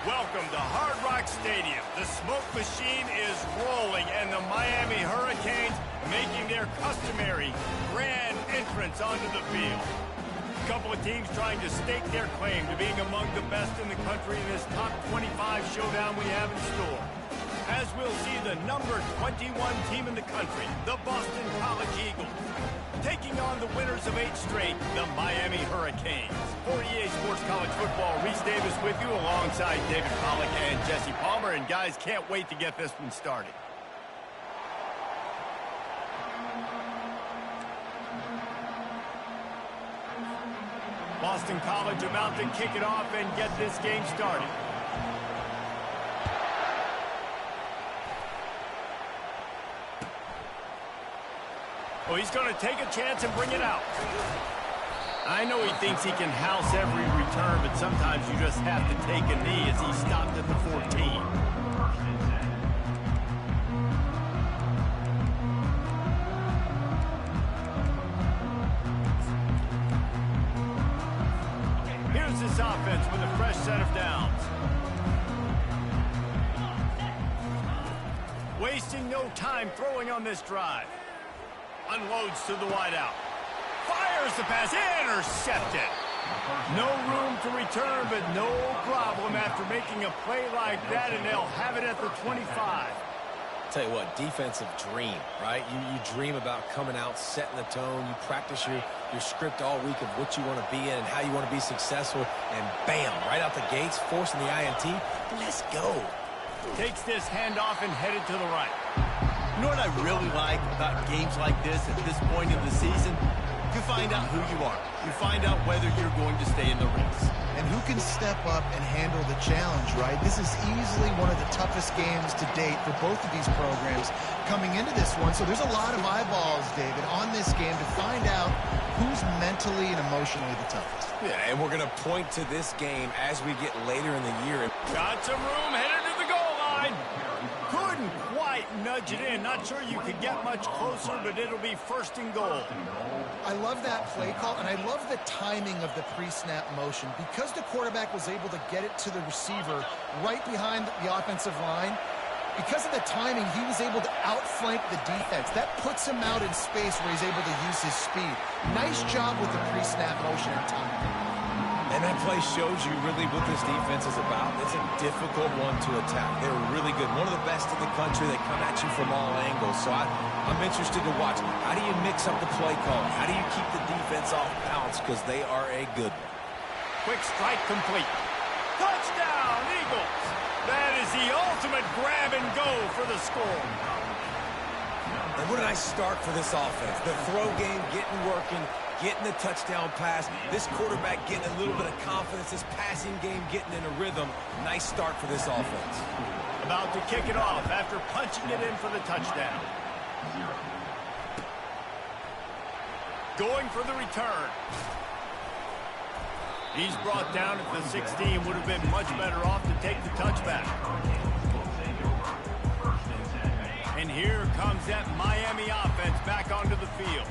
Welcome to Hard Rock Stadium. The smoke machine is rolling, and the Miami Hurricanes making their customary grand entrance onto the field. A couple of teams trying to stake their claim to being among the best in the country in this top 25 showdown we have in store. As we'll see the number 21 team in the country, the Boston College Eagles, taking on the winners of 8 straight, the Miami Hurricanes. For EA Sports College Football, Reese Davis with you alongside David Pollack and Jesse Palmer. And guys, can't wait to get this one started. Boston College about to kick it off and get this game started. Oh, he's going to take a chance and bring it out. I know he thinks he can house every return, but sometimes you just have to take a knee as he stopped at the 14. Here's this offense with a fresh set of downs. Wasting no time throwing on this drive. Unloads to the wideout. Fires the pass. Intercepted. No room to return, but no problem after making a play like that, and they'll have it at the 25. Tell you what, defensive dream, right? You dream about coming out, setting the tone. You practice your script all week of what you want to be in and how you want to be successful. And bam, right out the gates, forcing the INT. Let's go. Takes this handoff and headed to the right. You know what I really like about games like this at this point in the season? You find out who you are. You find out whether you're going to stay in the race. And who can step up and handle the challenge, right? This is easily one of the toughest games to date for both of these programs coming into this one. So there's a lot of eyeballs, David, on this game to find out who's mentally and emotionally the toughest. Yeah, and we're going to point to this game as we get later in the year. Got some room, headed to the goal line. Couldn't quite nudge it in. Not sure you could get much closer, but it'll be first and goal. I love that play call, and I love the timing of the pre-snap motion. Because the quarterback was able to get it to the receiver right behind the offensive line, because of the timing, he was able to outflank the defense. That puts him out in space where he's able to use his speed. Nice job with the pre-snap motion and timing. And that play shows you really what this defense is about. It's a difficult one to attack. They're really good. One of the best in the country. They come at you from all angles. So I'm interested to watch. How do you mix up the play call? How do you keep the defense off balance? Because they are a good one. Quick strike complete. Touchdown, Eagles. That is the ultimate grab and go for the score. And what did I start for this offense? The throw game getting working, getting the touchdown pass. This quarterback getting a little bit of confidence. This passing game getting in a rhythm. Nice start for this offense. About to kick it off after punching it in for the touchdown. Going for the return. He's brought down at the 16. Would have been much better off to take the touchback. And here comes that Miami offense back onto the field.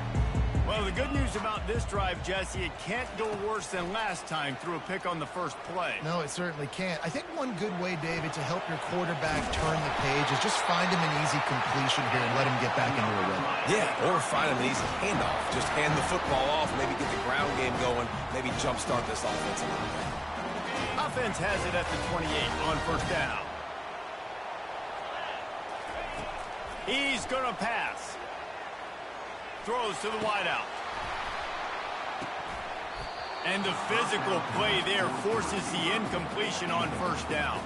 Well, the good news about this drive, Jesse, it can't go worse than last time through a pick on the first play. No, it certainly can't. I think one good way, David, to help your quarterback turn the page is just find him an easy completion here and let him get back into a rhythm. Yeah, or find him an easy handoff. Just hand the football off, maybe get the ground game going, maybe jumpstart this offense a little bit. Offense has it at the 28 on first down. He's going to pass. Throws to the wideout. And the physical play there forces the incompletion on first down.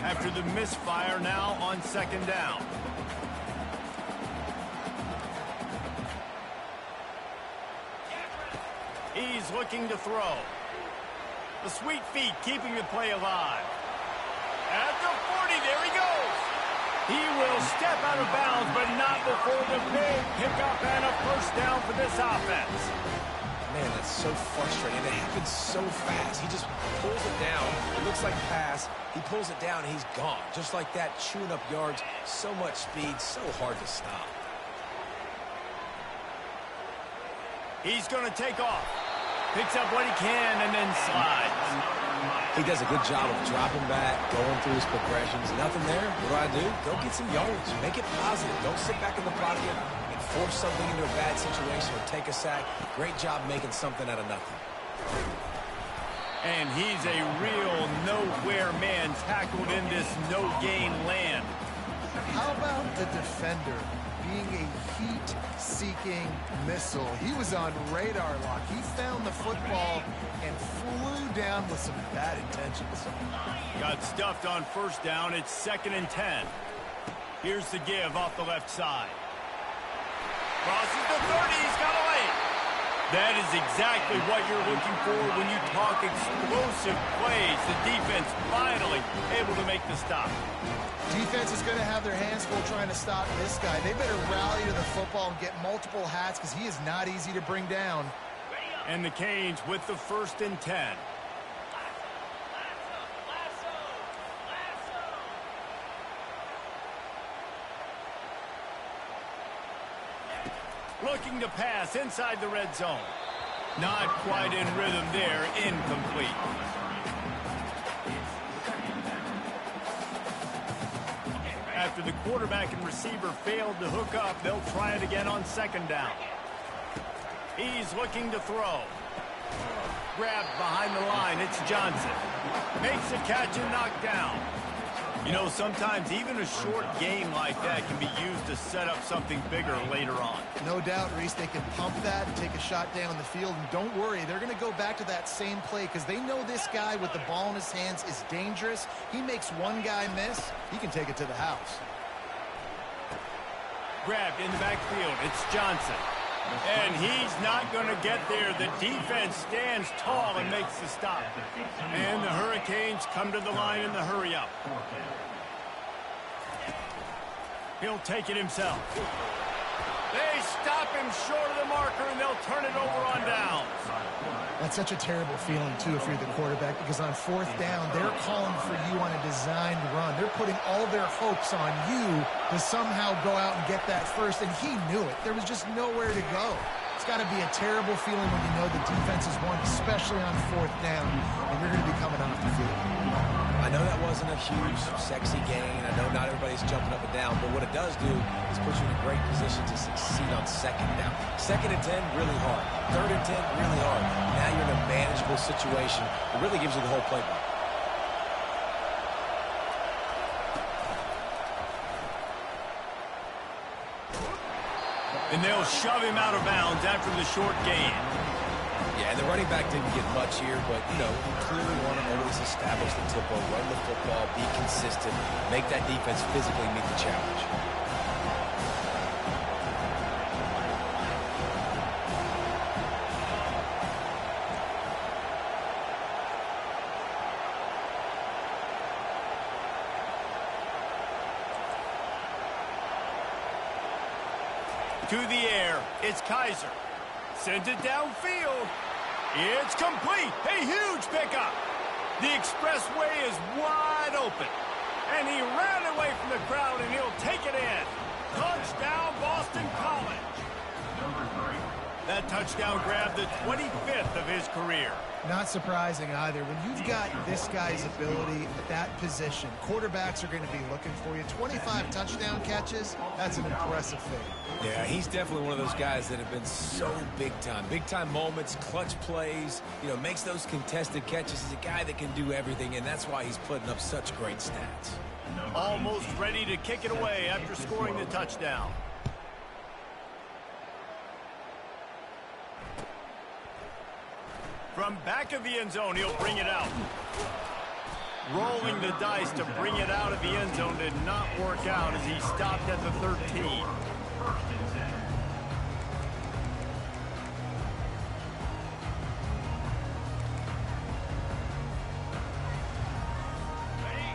After the misfire, now on second down. He's looking to throw. The sweet feet keeping the play alive. At the 40, there he goes. He will step out of bounds, but not before the big pickup and a first down for this offense. Man, that's so frustrating. It happens so fast. He just pulls it down. It looks like pass. He pulls it down, and he's gone. Just like that, chewing up yards. So much speed, so hard to stop. He's going to take off. Picks up what he can and then slides. He does a good job of dropping back, going through his progressions. Nothing there. What do? Go get some yards. Make it positive. Don't sit back in the pocket and force something into a bad situation or take a sack. Great job making something out of nothing. And he's a real nowhere man tackled in this no-gain land. How about the defender being a heat-seeking missile? He was on radar lock. He found the football and flew down with some bad intentions. Got stuffed on first down. It's 2nd and 10. Here's the give off the left side. Crosses the 30. He's got away. That is exactly what you're looking for when you talk explosive plays. The defense finally able to make the stop. Defense is going to have their hands full trying to stop this guy. They better rally to the football and get multiple hats because he is not easy to bring down. And the Canes with the 1st and 10. Looking to pass inside the red zone. Not quite in rhythm there. Incomplete. After the quarterback and receiver failed to hook up, they'll try it again on 2nd down. He's looking to throw. Grabbed behind the line. It's Johnson. Makes a catch and knocked down. You know, sometimes even a short game like that can be used to set up something bigger later on. No doubt, Reese, they can pump that and take a shot down the field. And don't worry, they're going to go back to that same play because they know this guy with the ball in his hands is dangerous. He makes one guy miss, he can take it to the house. Grabbed in the backfield. It's Johnson. And he's not going to get there. The defense stands tall and makes the stop. And the Hurricanes come to the line in the hurry-up. He'll take it himself. They stop him short of the marker, and they'll turn it over on downs. That's such a terrible feeling, too, if you're the quarterback, because on 4th down, they're calling for you on a designed run. They're putting all their hopes on you to somehow go out and get that first, and he knew it. There was just nowhere to go. It's got to be a terrible feeling when you know the defense is won, especially on 4th down, and you're going to be coming off the field. I know that wasn't a huge, sexy gain. I know not everybody's jumping up and down, but what it does do is put you in a great position to succeed on 2nd down. 2nd and 10, really hard. 3rd and 10, really hard. Now you're in a manageable situation. It really gives you the whole playbook. And they'll shove him out of bounds after the short gain. Yeah, the running back didn't get much here, but, you know, you clearly want to always establish the tempo, run the football, be consistent, make that defense physically meet the challenge. To the air, it's Kaiser. Sends it downfield. It's complete. A huge pickup. The expressway is wide open. And he ran away from the crowd, and he'll take it in. Touchdown, Boston College. That touchdown grabbed the 25th of his career. Not surprising either. When you've got this guy's ability at that position, quarterbacks are going to be looking for you. 25 touchdown catches, that's an impressive thing. Yeah, he's definitely one of those guys that have been so big time. Big time moments, clutch plays, you know, makes those contested catches. He's a guy that can do everything, and that's why he's putting up such great stats. Almost ready to kick it away after scoring the touchdown. From back of the end zone, he'll bring it out. Rolling the dice to bring it out of the end zone did not work out as he stopped at the 13.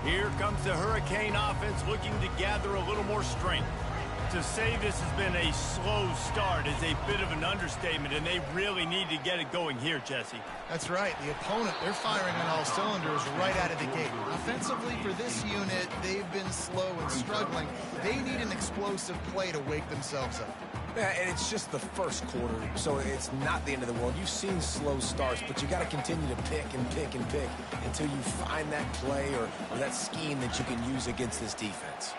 Here comes the Hurricane offense looking to gather a little more strength. To say this has been a slow start is a bit of an understatement, and they really need to get it going here, Jesse. That's right. The opponent, they're firing on all cylinders right out of the gate. Offensively, for this unit, they've been slow and struggling. They need an explosive play to wake themselves up. Yeah, and it's just the first quarter, so it's not the end of the world. You've seen slow starts, but you got to continue to pick and pick and pick until you find that play or that scheme that you can use against this defense.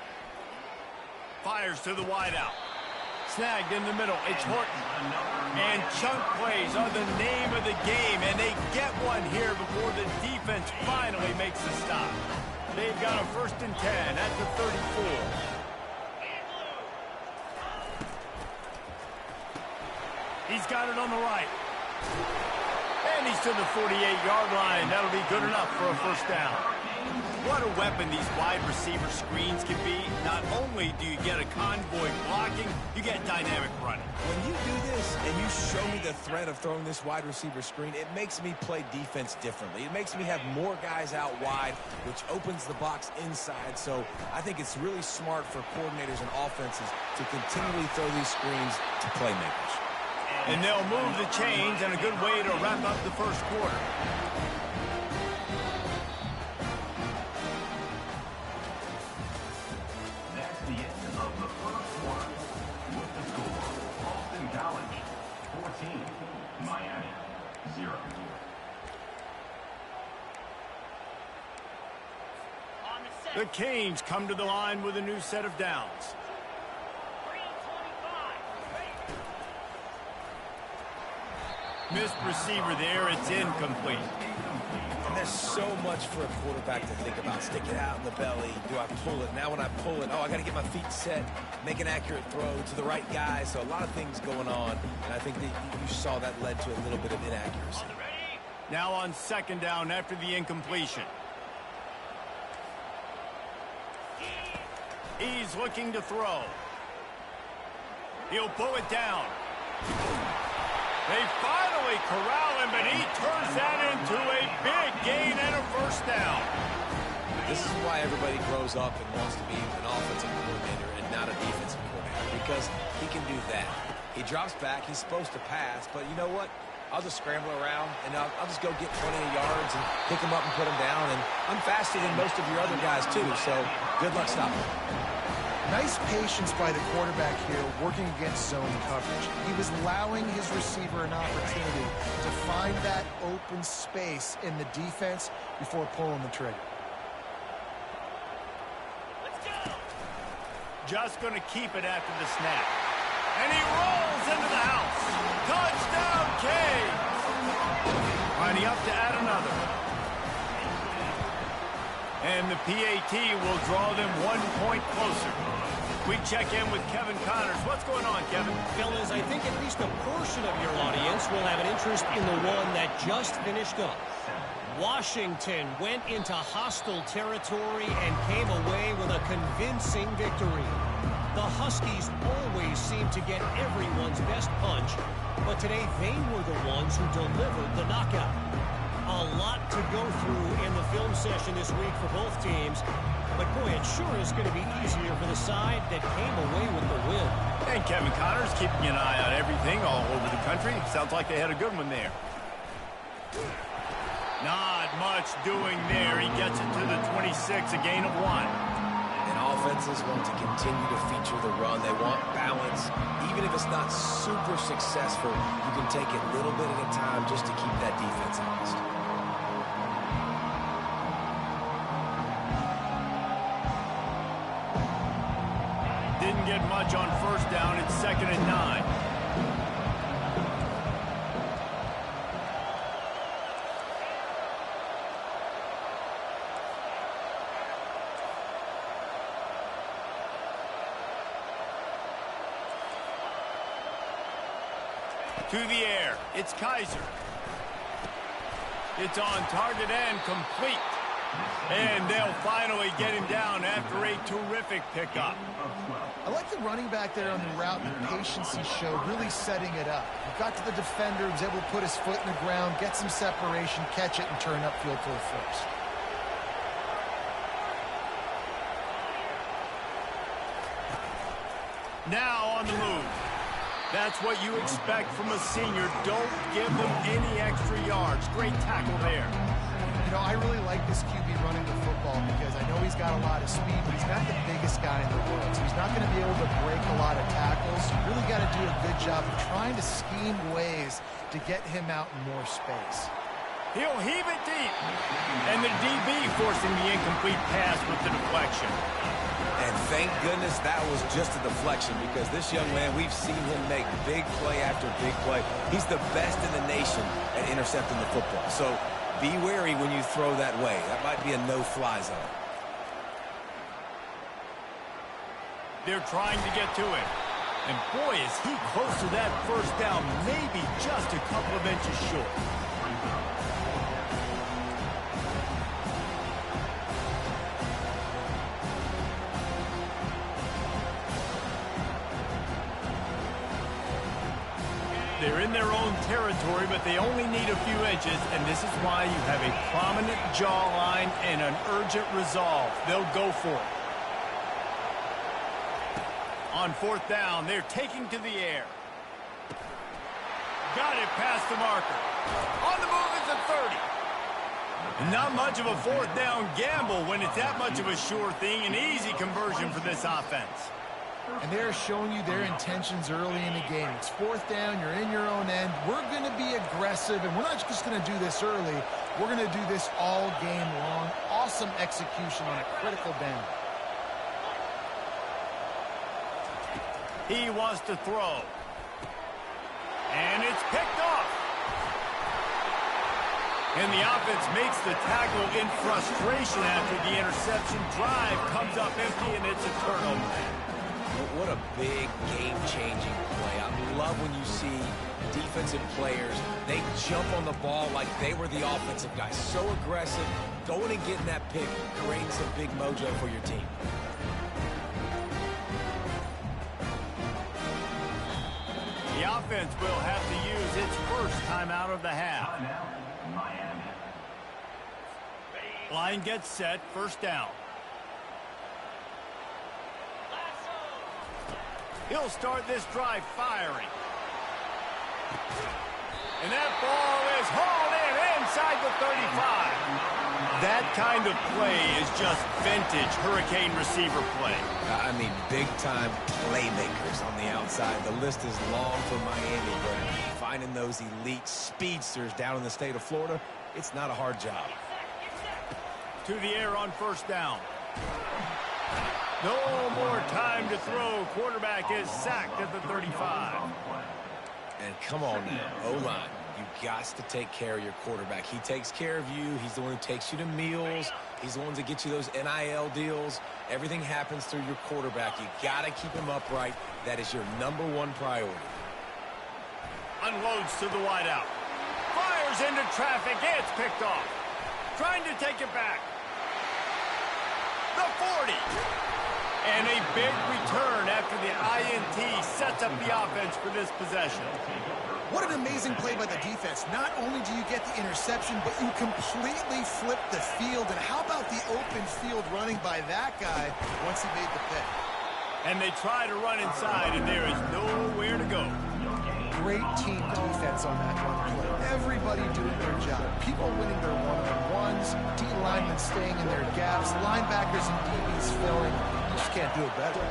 Fires to the wideout. Snagged in the middle. It's Horton. And chunk plays are the name of the game, and they get one here before the defense finally makes the stop. They've got a 1st and 10 at the 34. He's got it on the right. And he's to the 48-yard line. That'll be good enough for a 1st down. What a weapon these wide receiver screens can be. Not only do you get a convoy blocking, you get dynamic running. When you do this and you show me the threat of throwing this wide receiver screen, it makes me play defense differently. It makes me have more guys out wide, which opens the box inside. So I think it's really smart for coordinators and offenses to continually throw these screens to playmakers. And they'll move the chains, and a good way to wrap up the 1st quarter. That's the end of the 1st quarter. With the score, Boston College 14, Miami 0. The Canes come to the line with a new set of downs. Missed receiver there. It's incomplete. And there's so much for a quarterback to think about. Stick it out in the belly. Do I pull it? Now when I pull it, I got to get my feet set, make an accurate throw to the right guy. So a lot of things going on. And I think that you saw that led to a little bit of inaccuracy. Now on 2nd down after the incompletion. He's looking to throw. He'll pull it down. They finally corral him, but he turns that into a big gain and a 1st down. This is why everybody grows up and wants to be an offensive coordinator and not a defensive coordinator, because he can do that. He drops back. He's supposed to pass, but you know what? I'll just scramble around, and I'll just go get 20 yards and pick him up and put him down. And I'm faster than most of your other guys, too, so good luck stopping. Nice patience by the quarterback here working against zone coverage. He was allowing his receiver an opportunity to find that open space in the defense before pulling the trigger. Let's go. Just going to keep it after the snap. And he rolls into the house. Touchdown, Canes. Lining up to add another. And the PAT will draw them 1 point closer. We check in with Kevin Connors. What's going on, Kevin? Fellas, I think at least a portion of your audience will have an interest in the one that just finished up. Washington went into hostile territory and came away with a convincing victory. The Huskies always seem to get everyone's best punch, but today they were the ones who delivered the knockout. A lot to go through in the film session this week for both teams, but boy, it sure is going to be easier for the side that came away with the win. And Kevin Connors keeping an eye on everything all over the country. Sounds like they had a good one there. Not much doing there. He gets it to the 26, a gain of 1. And offenses want to continue to feature the run. They want balance. Even if it's not super successful, you can take it a little bit at a time just to keep that defense honest. Didn't get much on 1st down. It's 2nd and 9. To the air. It's Kaiser. It's on target and complete. And they'll finally get him down after a terrific pickup. I like the running back there on the route and the patience he showed, really setting it up. He got to the defender, was able to put his foot in the ground, get some separation, catch it, and turn upfield for a 1st. Now on the move. That's what you expect from a senior. Don't give them any extra yards. Great tackle there. You know, I really like this QB running the football because I know he's got a lot of speed, but he's not the biggest guy in the world. So he's not going to be able to break a lot of tackles. You really got to do a good job of trying to scheme ways to get him out in more space. He'll heave it deep. And the DB forcing the incomplete pass with the deflection. And thank goodness that was just a deflection, because this young man, we've seen him make big play after big play. He's the best in the nation at intercepting the football. So be wary when you throw that way. That might be a no-fly zone. They're trying to get to it. And boy, is he close to that first down, maybe just a couple of inches short. They're in their own territory, but they only need a few inches, and this is why you have a prominent jawline and an urgent resolve. They'll go for it. On fourth down, they're taking to the air. Got it past the marker. On the move is a 30. Not much of a fourth down gamble when it's that much of a sure thing. An easy conversion for this offense. And they're showing you their intentions early in the game. It's fourth down, you're in your own end. We're going to be aggressive, and we're not just going to do this early. We're going to do this all game long. Awesome execution on a critical down. He wants to throw. And it's picked off. And the offense makes the tackle in frustration after the interception. Drive comes up empty, and it's a turnover. What a big game-changing play. I love when you see defensive players, they jump on the ball like they were the offensive guys. So aggressive, going and getting that pick, creating some big mojo for your team. The offense will have to use its first timeout of the half. Line gets set, first down. He'll start this drive firing. And that ball is hauled in inside the 35. That kind of play is just vintage Hurricane receiver play. I mean, big-time playmakers on the outside. The list is long for Miami, but finding those elite speedsters down in the state of Florida, it's not a hard job. To the air on first down. No more time to throw. Quarterback is sacked at the 35. And come on now, O-line. You've got to take care of your quarterback. He takes care of you. He's the one who takes you to meals. He's the one that gets you those NIL deals. Everything happens through your quarterback. You got to keep him upright. That is your #1 priority. Unloads to the wideout. Fires into traffic. It's picked off. Trying to take it back. The 40. And a big return after the INT sets up the offense for this possession. What an amazing play by the defense. Not only do you get the interception, but you completely flip the field. And how about the open field running by that guy once he made the pick? And they try to run inside, and there is nowhere to go. Great team defense on that run play. Everybody doing their job. People winning their one-on-ones, D linemen staying in their gaps, linebackers and DBs filling. You just can't do it better.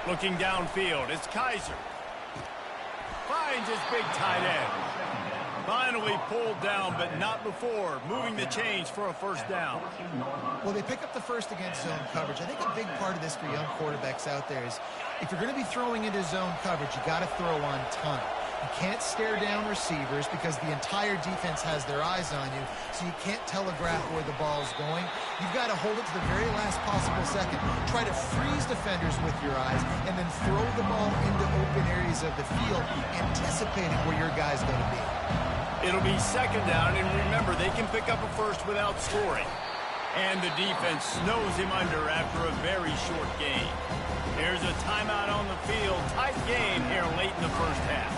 Looking downfield, it's Kaiser. Finds his big tight end. Finally pulled down, but not before. Moving the chains for a first down. Well, they pick up the first against zone coverage. I think a big part of this for young quarterbacks out there is if you're going to be throwing into zone coverage, you got to throw on time. You can't stare down receivers because the entire defense has their eyes on you, so you can't telegraph where the ball's going. You've got to hold it to the very last possible second. Try to freeze defenders with your eyes and then throw the ball into open areas of the field, anticipating where your guy's going to be. It'll be second down, and remember, they can pick up a first without scoring. And the defense snows him under after a very short game. There's a timeout on the field. Tight game here late in the first half.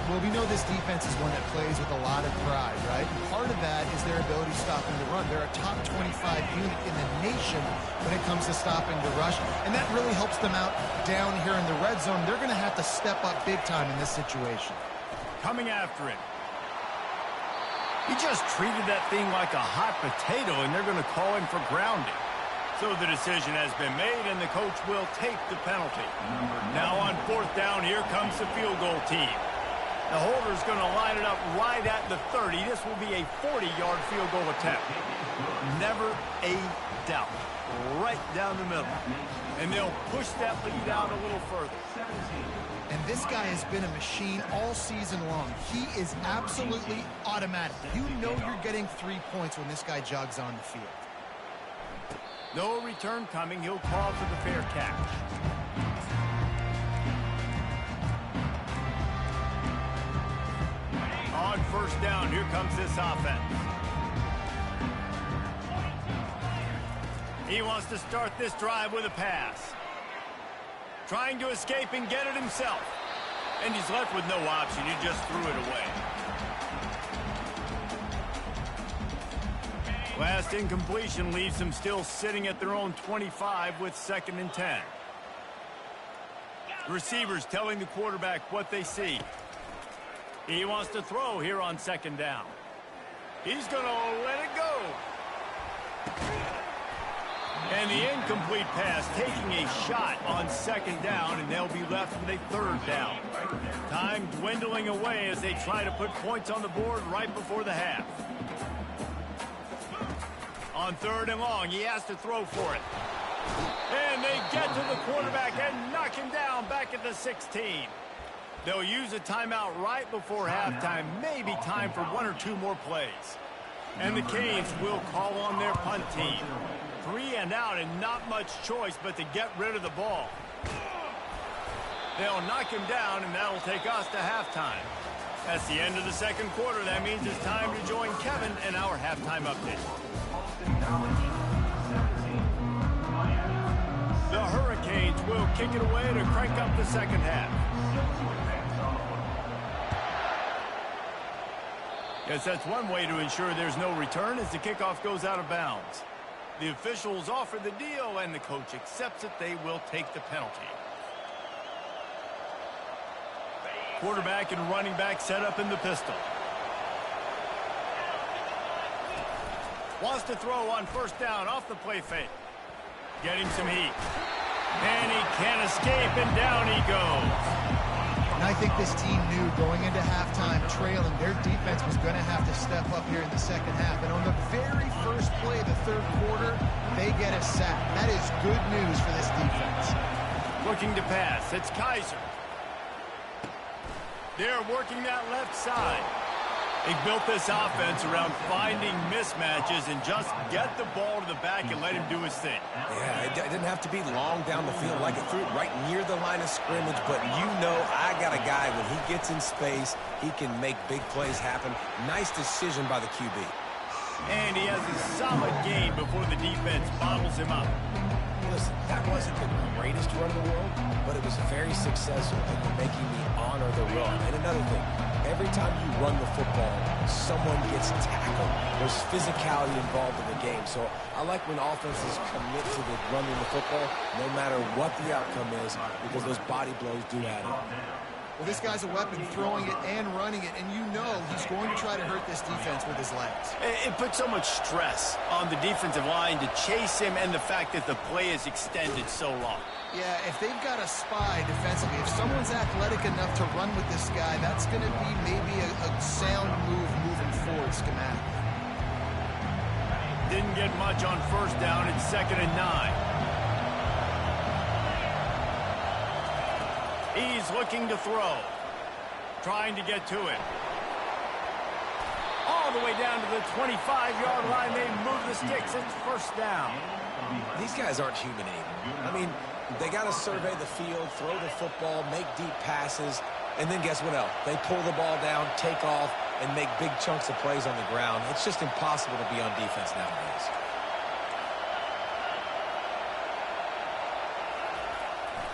Well, we know this defense is one that plays with a lot of pride, right? And part of that is their ability stopping the run. They're a top 25 unit in the nation when it comes to stopping the rush, and that really helps them out down here in the red zone. They're going to have to step up big time in this situation. Coming after it. He just treated that thing like a hot potato, and they're going to call him for grounding. So the decision has been made, and the coach will take the penalty. Now on 4th down, here comes the field goal team. The holder's going to line it up right at the 30. This will be a 40-yard field goal attempt. Never a doubt. Right down the middle. And they'll push that lead out a little further. And this guy has been a machine all season long. He is absolutely automatic. You know you're getting 3 points when this guy jogs on the field. No return coming. He'll call for the fair catch. On 1st down, here comes this offense. He wants to start this drive with a pass. Trying to escape and get it himself. And he's left with no option. He just threw it away. Last incompletion leaves them still sitting at their own 25 with 2nd and 10. The receivers telling the quarterback what they see. He wants to throw here on 2nd down. He's going to let it go. And the incomplete pass taking a shot on 2nd down, and they'll be left with a 3rd down. Time dwindling away as they try to put points on the board right before the half. On 3rd and long, he has to throw for it. And they get to the quarterback and knock him down back at the 16. They'll use a timeout right before halftime, maybe time for 1 or 2 more plays. And the Canes will call on their punt team. 3 and out and not much choice but to get rid of the ball. They'll knock him down, and that'll take us to halftime. That's the end of the 2nd quarter. That means it's time to join Kevin in our halftime update. The Hurricanes will kick it away to crank up the 2nd half. Yes, that's one way to ensure there's no return as the kickoff goes out of bounds. The officials offer the deal, and the coach accepts it. They will take the penalty. Quarterback and running back set up in the pistol. Wants to throw on 1st down off the play fake. Getting some heat. And he can't escape, and down he goes. And I think this team knew going into halftime trailing, their defense was going to have to step up here in the 2nd half. And on the very first play of the 3rd quarter, they get a sack. That is good news for this defense. Looking to pass. It's Kaiser. They're working that left side. They built this offense around finding mismatches and just get the ball to the back and let him do his thing. Yeah, it didn't have to be long down the field. Like it threw it right near the line of scrimmage, but you know I got a guy, when he gets in space, he can make big plays happen. Nice decision by the QB. And he has a solid game before the defense bottles him up. Listen, that wasn't the greatest run in the world, but it was very successful, and you're making me honor the run. And another thing, every time you run the football, someone gets tackled. There's physicality involved in the game. So I like when offenses commit to the running the football, no matter what the outcome is, because those body blows do add up. Well, this guy's a weapon, throwing it and running it, and you know he's going to try to hurt this defense with his legs. It puts so much stress on the defensive line to chase him, and the fact that the play is extended so long. Yeah, if they've got a spy defensively, if someone's athletic enough to run with this guy, that's going to be maybe a sound move moving forward schematically. Didn't get much on 1st down. It's 2nd and 9. He's looking to throw. Trying to get to it. All the way down to the 25-yard line. They move the sticks. It's 1st down. These guys aren't human anymore. I mean, they got to survey the field, throw the football, make deep passes, and then guess what else? They pull the ball down, take off, and make big chunks of plays on the ground. It's just impossible to be on defense nowadays.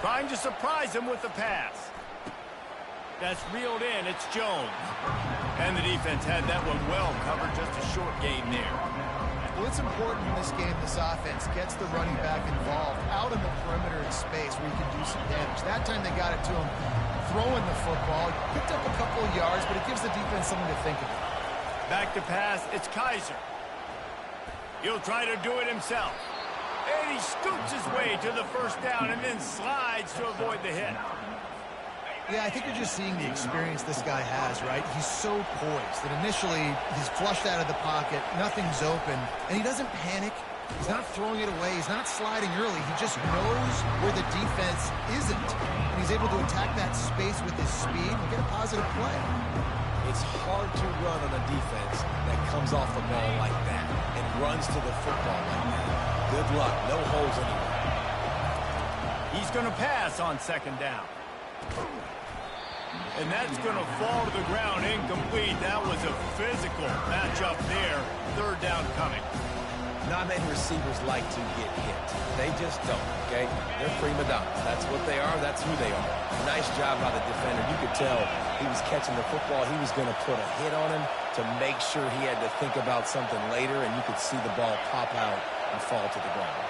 Trying to surprise him with the pass. That's reeled in. It's Jones. And the defense had that one well covered. Just a short game there. Well, it's important in this game this offense gets the running back involved out in the perimeter in space where he can do some damage. That time they got it to him throwing the football. Picked up a couple of yards, but it gives the defense something to think about. Back to pass. It's Kaiser. He'll try to do it himself. And he scoots his way to the first down and then slides to avoid the hit. Yeah, I think you're just seeing the experience this guy has, right? He's so poised that initially he's flushed out of the pocket, nothing's open, and he doesn't panic. He's not throwing it away. He's not sliding early. He just knows where the defense isn't, and he's able to attack that space with his speed and get a positive play. It's hard to run on a defense that comes off the ball like that and runs to the football like that. Good luck. No holes anywhere. He's going to pass on second down. And that's going to fall to the ground incomplete. That was a physical matchup there. Third down coming. Not many receivers like to get hit. They just don't, okay? They're prima donnas. That's what they are. That's who they are. Nice job by the defender. You could tell he was catching the football. He was going to put a hit on him to make sure he had to think about something later, and you could see the ball pop out and fall to the ground.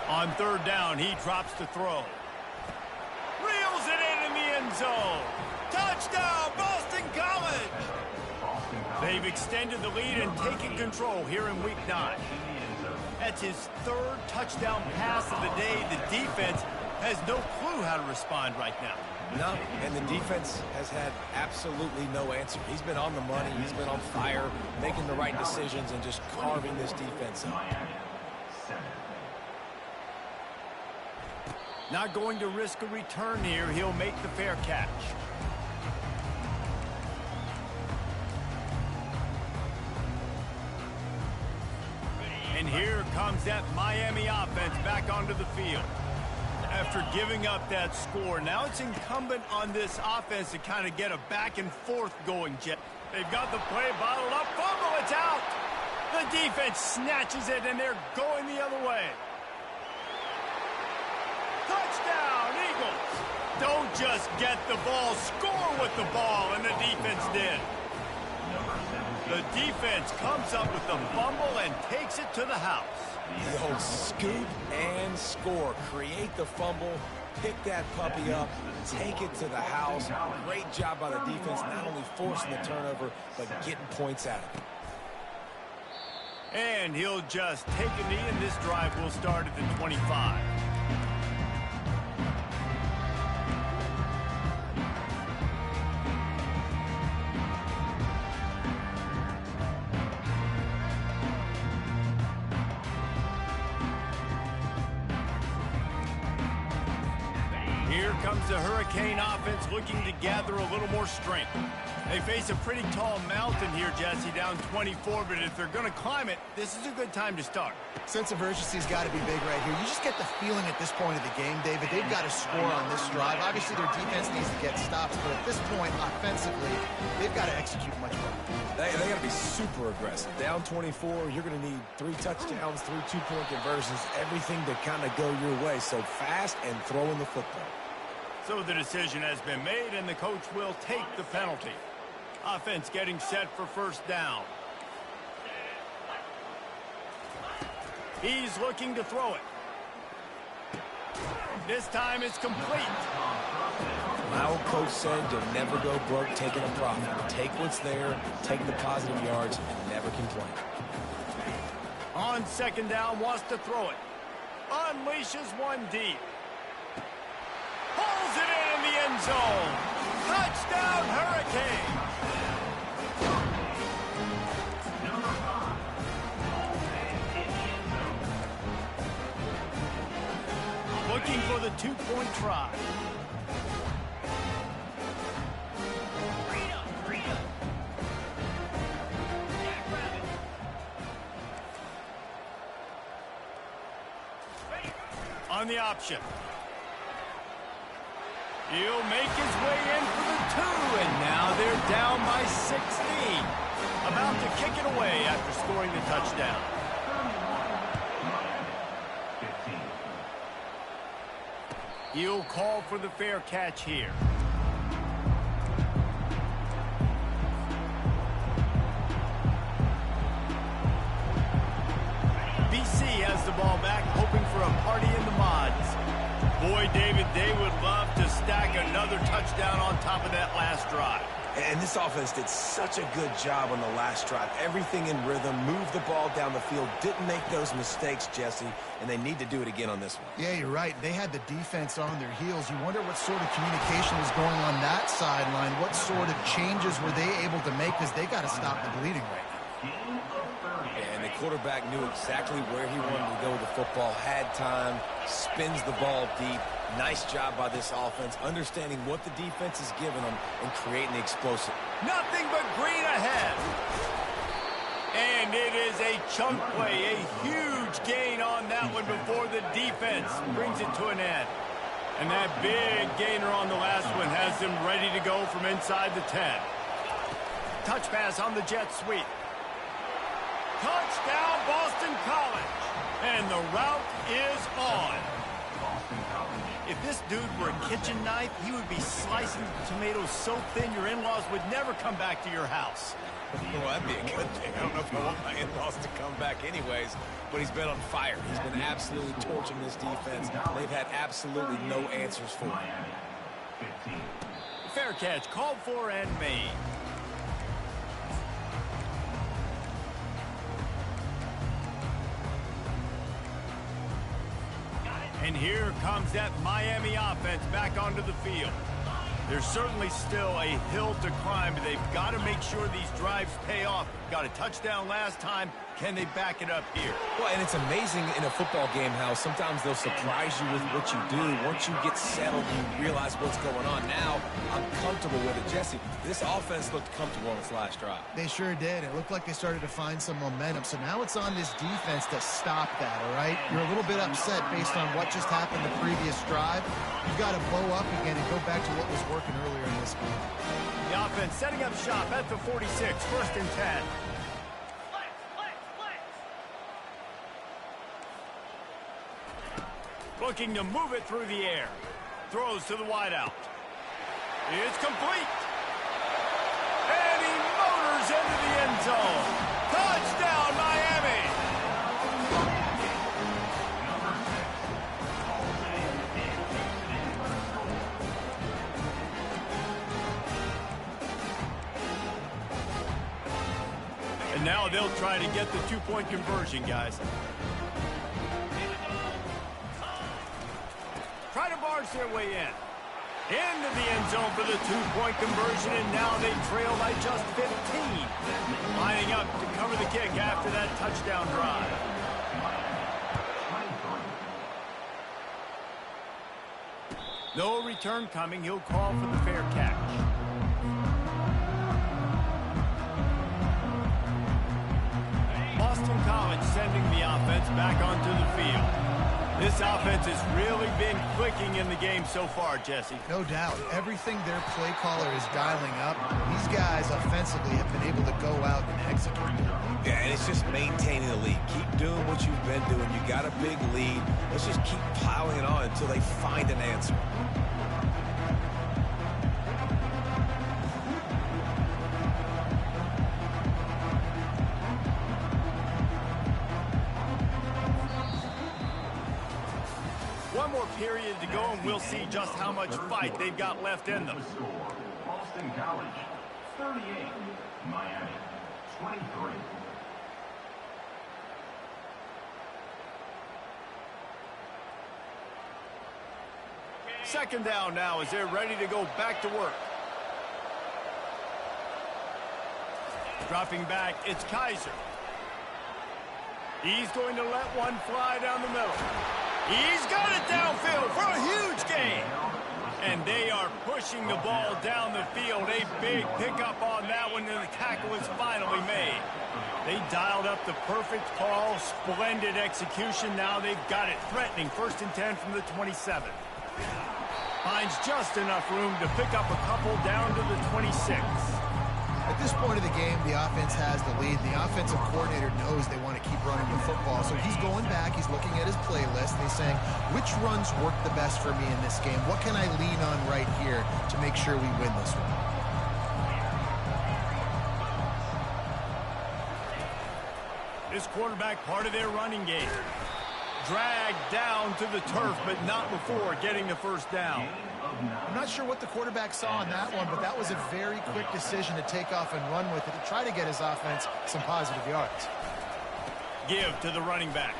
On third down, he drops to throw. Reels it in the end zone. Touchdown, Boston College! They've extended the lead and taken control here in Week 9. That's his third touchdown pass of the day. The defense has no clue how to respond right now. No, and the defense has had absolutely no answer. He's been on the money. He's been on fire, making the right decisions and just carving this defense up. Not going to risk a return here. He'll make the fair catch. And here comes that Miami offense back onto the field. After giving up that score, now it's incumbent on this offense to kind of get a back and forth going, Jet. They've got the play bottled up. Fumble, it's out. The defense snatches it, and they're going the other way. Touchdown, Eagles. Don't just get the ball, score with the ball, and the defense did. The defense comes up with the fumble and takes it to the house. The old scoop and score. Create the fumble, pick that puppy up, take it to the house. Great job by the defense, not only forcing the turnover, but getting points out of it. And he'll just take a knee, and this drive will start at the 25. Here comes the Hurricane offense looking to gather a little more strength. They face a pretty tall mountain here, Jesse, down 24, but if they're going to climb it, this is a good time to start. Sense of urgency's got to be big right here. You just get the feeling at this point of the game, David, they've got to score on this drive. Obviously, their defense needs to get stops, but at this point, offensively, they've got to execute much better. They got to be super aggressive. Down 24, you're going to need 3 touchdowns, 3 two-point conversions, everything to kind of go your way. So fast and throwing the football. So the decision has been made, and the coach will take the penalty. Offense getting set for first down. He's looking to throw it. This time it's complete. My old coach said you'll never go broke taking a profit. Take what's there, take the positive yards, and never complain. On second down, wants to throw it. Unleashes one deep. Pulls it in the end zone. Touchdown, Hurricane. Looking for the two-point try. On the option. He'll make his way in for the 2, and now they're down by 16. About to kick it away after scoring the touchdown. He'll call for the fair catch here. BC has the ball back, hoping for a party in the mods. Boy, David, they would love to stack another touchdown on top of that last drive. And this offense did such a good job on the last drive. Everything in rhythm, moved the ball down the field, didn't make those mistakes, Jesse, and they need to do it again on this one. Yeah, you're right. They had the defense on their heels. You wonder what sort of communication was going on that sideline. What sort of changes were they able to make, because they got to stop the bleeding right now. And the quarterback knew exactly where he wanted to go with the football, had time, spins the ball deep. Nice job by this offense, understanding what the defense is giving them and creating the explosive. Nothing but green ahead. And it is a chunk play, a huge gain on that one before the defense brings it to an end. And that big gainer on the last one has them ready to go from inside the 10. Touch pass on the jet sweep. Touchdown, Boston College. And the route is on. If this dude were a kitchen knife, he would be slicing tomatoes so thin your in-laws would never come back to your house. Well, that'd be a good thing. I don't know if I want my in-laws to come back anyways, but he's been on fire. He's been absolutely torching this defense. They've had absolutely no answers for him. Fair catch called for and made. And here comes that Miami offense back onto the field. There's certainly still a hill to climb, but they've got to make sure these drives pay off. Got a touchdown last time. Can they back it up here? Well, and it's amazing in a football game how sometimes they'll surprise you with what you do. Once you get settled, you realize what's going on. Now, I'm comfortable with it. Jesse, this offense looked comfortable on its last drive. They sure did. It looked like they started to find some momentum. So now it's on this defense to stop that, all right? You're a little bit upset based on what just happened the previous drive. You've got to bow up again and go back to what was working earlier in this game. The offense setting up shop at the 46, 1st and 10. Looking to move it through the air. Throws to the wideout. It's complete. And he motors into the end zone. Touchdown, Miami. And now they'll try to get the two-point conversion, guys. Try to barge their way in. Into the end zone for the two-point conversion, and now they trail by just 15. Lining up to cover the kick after that touchdown drive. No return coming. He'll call for the fair catch. Boston College sending the offense back onto the field. This offense has really been clicking in the game so far, Jesse. No doubt. Everything their play caller is dialing up, these guys offensively have been able to go out and execute. Yeah, and it's just maintaining the lead. Keep doing what you've been doing. You got a big lead. Let's just keep piling it on until they find an answer. One more period to go, and we'll see just how much fight they've got left in them. Boston College, 38. Miami, 23. Second down now as they're ready to go back to work. Dropping back, it's Kaiser. He's going to let one fly down the middle. He's got it downfield for a huge gain. And they are pushing the ball down the field. A big pickup on that one, and the tackle is finally made. They dialed up the perfect call. Splendid execution. Now they've got it threatening. 1st and 10 from the 27. Finds just enough room to pick up a couple down to the 26. At this point of the game, the offense has the lead. The offensive coordinator knows they want to keep running the football, so he's going back. He's looking at his playlist. me saying, which runs work the best for me in this game? What can I lean on right here to make sure we win this one? This quarterback part of their running game. Dragged down to the turf, but not before getting the first down. I'm not sure what the quarterback saw on that one, but that was a very quick decision to take off and run with it to try to get his offense some positive yards. Give to the running back.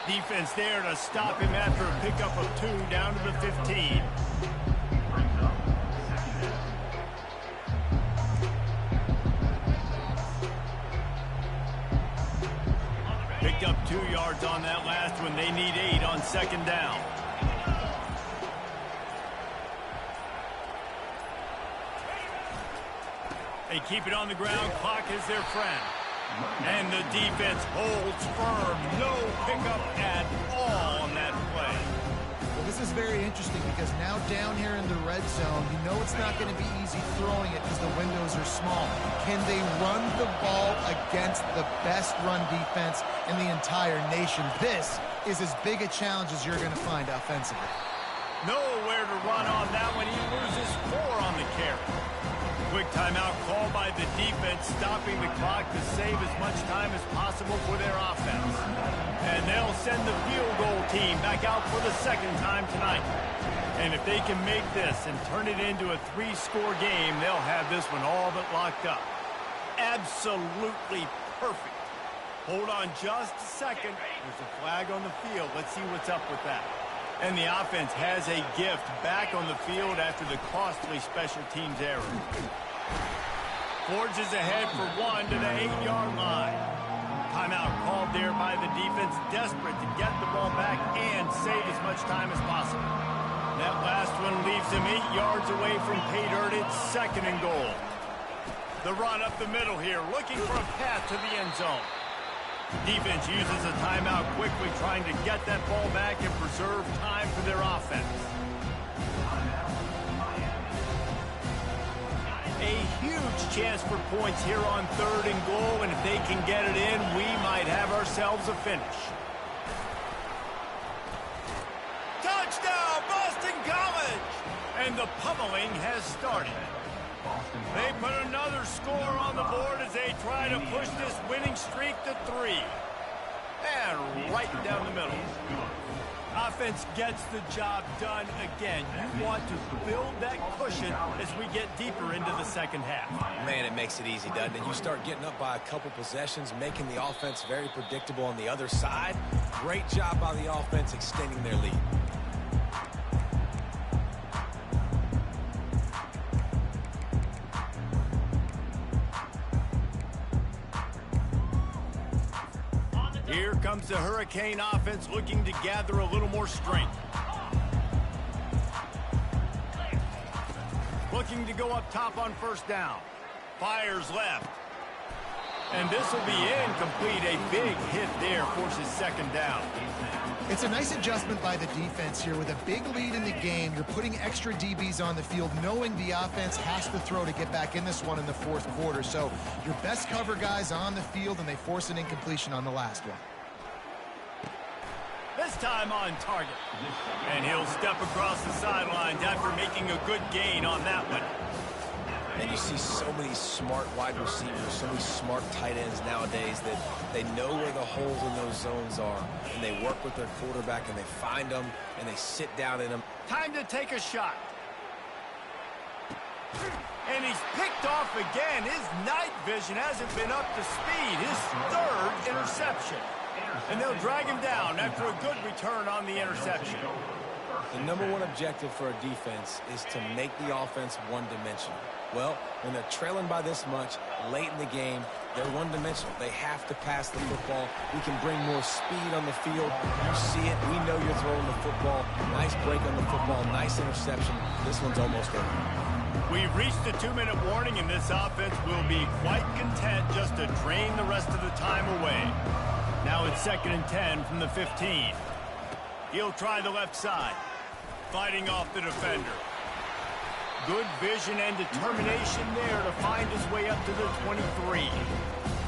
Defense there to stop him after a pickup of 2 down to the 15. Picked up 2 yards on that last one. They need 8 on second down. They keep it on the ground. Clock is their friend. And the defense holds firm. No pickup at all on that play. Well, this is very interesting because now down here in the red zone, you know it's not going to be easy throwing it because the windows are small. Can they run the ball against the best run defense in the entire nation? This is as big a challenge as you're going to find offensively. Nowhere to run on that one. He loses 4 on the carry. Quick timeout called by the defense, stopping the clock to save as much time as possible for their offense. And they'll send the field goal team back out for the second time tonight. And if they can make this and turn it into a 3-score game, they'll have this one all but locked up. Absolutely perfect. Hold on just a second. There's a flag on the field. Let's see what's up with that. And the offense has a gift back on the field after the costly special teams error. Forges ahead for 1 to the 8-yard line. Timeout called there by the defense, desperate to get the ball back and save as much time as possible. That last one leaves him 8 yards away from pay dirt. It's 2nd and goal. The run up the middle here, looking for a path to the end zone. Defense uses a timeout quickly, trying to get that ball back and preserve time for their offense. A huge chance for points here on 3rd and goal, and if they can get it in, we might have ourselves a finish. Touchdown, Boston College! And the pummeling has started. They put another score on the board as they try to push this winning streak to 3. And right down the middle. Offense gets the job done again. You want to build that cushion as we get deeper into the second half. Man, it makes it easy, doesn't it? You start getting up by a couple possessions, making the offense very predictable on the other side. Great job by the offense extending their lead. Here comes the Hurricane offense looking to gather a little more strength. Looking to go up top on 1st down. Fires left. And this will be incomplete. A big hit there forces 2nd down. It's a nice adjustment by the defense here. With a big lead in the game, you're putting extra DBs on the field, knowing the offense has to throw to get back in this one in the 4th quarter. So your best cover guys on the field, and they force an incompletion on the last one. This time on target. And he'll step across the sidelines after making a good gain on that one. And you see so many smart wide receivers, so many smart tight ends nowadays that they know where the holes in those zones are, and they work with their quarterback, and they find them, and they sit down in them. Time to take a shot. And he's picked off again. His night vision hasn't been up to speed. His 3rd interception. And they'll drag him down after a good return on the interception. The #1 objective for a defense is to make the offense one-dimensional. Well, when they're trailing by this much late in the game, they're one-dimensional. They have to pass the football. We can bring more speed on the field. You see it. We know you're throwing the football. Nice break on the football. Nice interception. This one's almost over. We've reached the 2-minute warning, and this offense will be quite content just to drain the rest of the time away. Now it's 2nd and 10 from the 15. He'll try the left side. Fighting off the defender. Good vision and determination there to find his way up to the 23.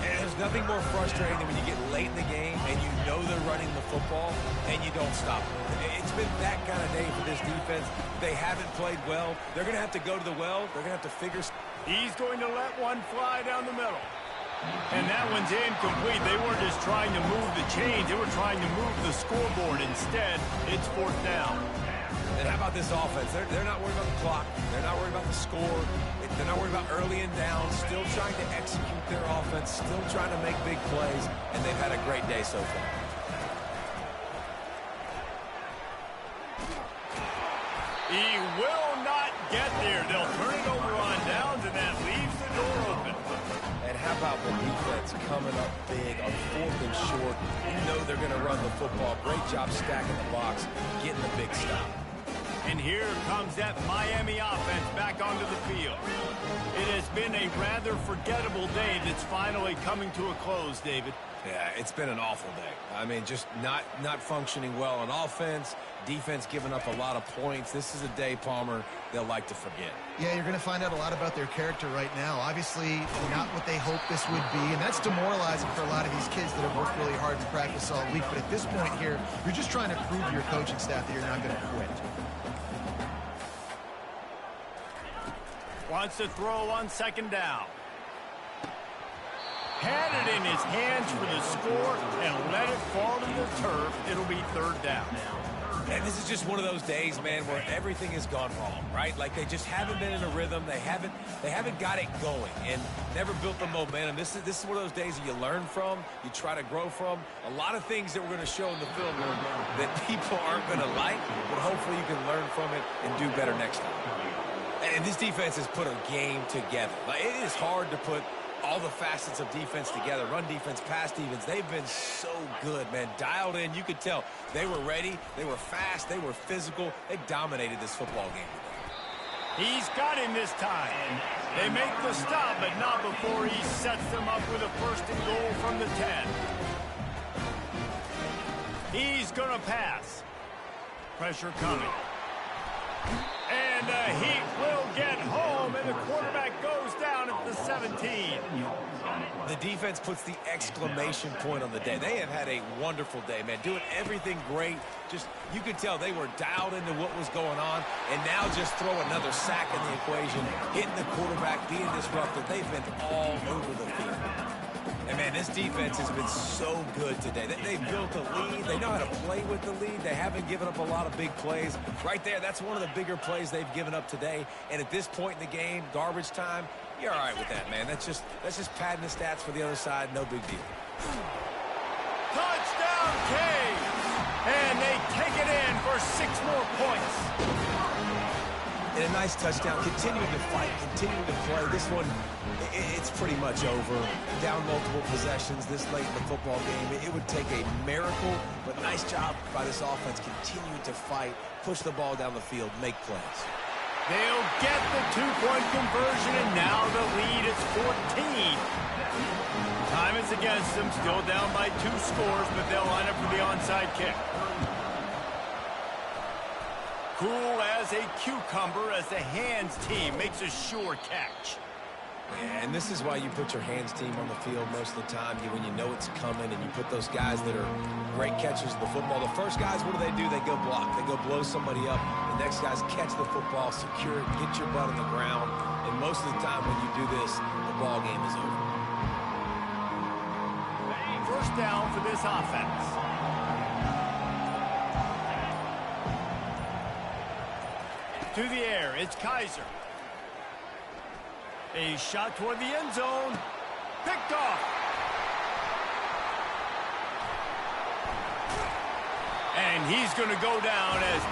And there's nothing more frustrating than when you get late in the game and you know they're running the football, and you don't stop them. It's been that kind of day for this defense. They haven't played well. They're going to have to go to the well. They're going to have to figure. He's going to let one fly down the middle. And that one's incomplete. They weren't just trying to move the chains. They were trying to move the scoreboard. Instead, it's fourth down. And how about this offense? They're not worried about the clock. They're not worried about the score. They're not worried about early and down. Still trying to execute their offense. Still trying to make big plays. And they've had a great day so far. He will not get there. They'll turn it over on downs, and that leaves the door open. And how about the defense coming up big on fourth and short? You know they're going to run the football. Great job stacking the box, getting the big stop. And here comes that Miami offense back onto the field. It has been a rather forgettable day that's finally coming to a close, David. Yeah, it's been an awful day. I mean, just not functioning well on offense. Defense giving up a lot of points. This is a day, Palmer, they'll like to forget. Yeah, you're going to find out a lot about their character right now. Obviously, not what they hoped this would be, and that's demoralizing for a lot of these kids that have worked really hard in practice all week. But at this point here, you're just trying to prove to your coaching staff that you're not going to quit. Wants to throw on second down. Had it in his hands for the score and let it fall to the turf. It'll be third down. And this is just one of those days, man, where everything has gone wrong, right? Like they just haven't been in a rhythm. They haven't got it going and never built the momentum. This is one of those days that you learn from, you try to grow from. A lot of things that we're going to show in the film that people aren't going to like, but hopefully you can learn from it and do better next time. And this defense has put a game together. Like, it is hard to put all the facets of defense together. Run defense, pass defense. They've been so good, man. Dialed in. You could tell they were ready. They were fast. They were physical. They dominated this football game today. He's got him this time. They make the stop, but not before he sets them up with a first and goal from the 10. He's going to pass. Pressure coming. And the Heat will get home, and the quarterback goes down at the 17. The defense puts the exclamation point on the day. They have had a wonderful day, man. Doing everything great. Just, you could tell they were dialed into what was going on, and now just throw another sack in the equation, hitting the quarterback, being disruptive. They've been all over the field. And, man, this defense has been so good today. They've built a lead. They know how to play with the lead. They haven't given up a lot of big plays. Right there, that's one of the bigger plays they've given up today. And at this point in the game, garbage time, you're all right with that, man. That's just padding the stats for the other side. No big deal. Touchdown, Caves! And they take it in for 6 more points. And a nice touchdown. Continuing to fight, continuing to play. This one, it's pretty much over. Down multiple possessions this late in the football game. It would take a miracle, but nice job by this offense. Continuing to fight, push the ball down the field, make plays. They'll get the 2-point conversion, and now the lead is 14. Time is against them, still down by 2 scores, but they'll line up for the onside kick. Cool as a cucumber as the hands team makes a sure catch. Yeah, and this is why you put your hands team on the field most of the time, when you know it's coming, and you put those guys that are great catchers of the football. The first guys, what do? They go block. They go blow somebody up. The next guys catch the football, secure it, get your butt on the ground. And most of the time when you do this, the ball game is over. First down for this offense. To the air, it's Kaiser. A shot toward the end zone. Picked off. And he's going to go down as